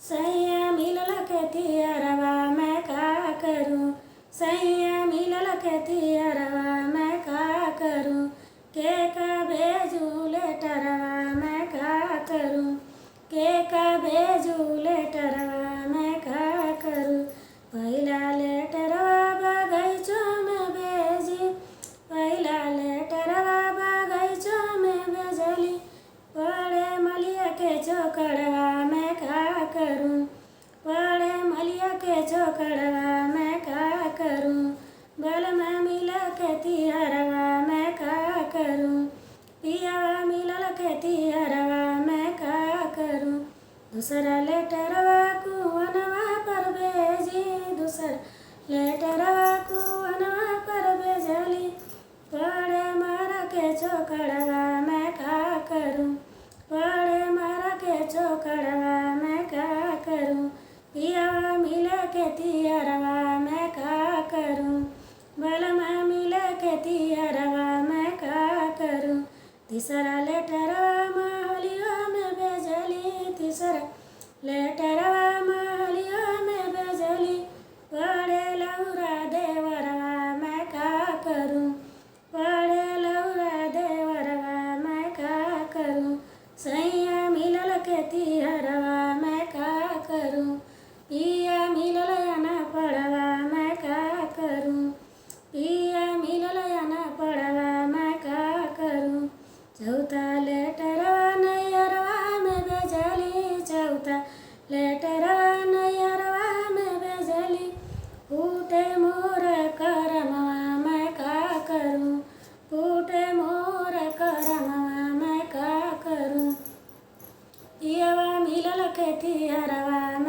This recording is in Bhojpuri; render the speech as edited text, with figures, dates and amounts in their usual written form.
सैया मिलल खेतियरवा मैं का करूँ। सैया मिलल खेतियरवा मैं का करूँ। के का भेजू लेटरवा मैं का करूँ। के का भेजू लेटरवा मैं का करूँ। पहिला लेटरवा बगैचो में भेजी। पहिला लेटरवा बगैचो में भेजली। पड़े मलिया के चोकड़वा मैं का करूँ। पड़े मलिया के चोकड़वा मैं का करूँ। बल में मिल खेतियरवा मैं का करूँ। पियावा मिलल खेतियरवा मैं का करूँ। दूसरा लेटरवा कुवनवा पर भेजी। दूसरा लेटरवा कुवनवा पर भेजली। पड़े मारा के चोकड़वा मैं का करूँ। पड़े मारा के चोकड़वा मैं का करूँ। पियावा मिले खेतियरवा मैं का करूँ। बल में मिले खेतियरवा मैं का करूँ। तीसरा लेटरवा महलिया में भेजली। तीसरा लेटरवा महलिया में भेजली। पड़े लौरा देवरवा मैं का करूँ। पड़े लौरा देवरवा मैं का करूँ। सैया मिलल खेतियरवा मैं का करूँ। पिया मिलल अना पड़वा मैं का करूँ। पिया मिलल अना पड़वा मैं का करूँ। चौथा लेटरवा नैयरवा में भेजली। चौथा लेटरवा नैयरवा में भेजली। फूटे मोर करमवा मैं का करूँ। फूटे मोर करमवा मैं का करूँ। पियवा मिलल खेतियरवा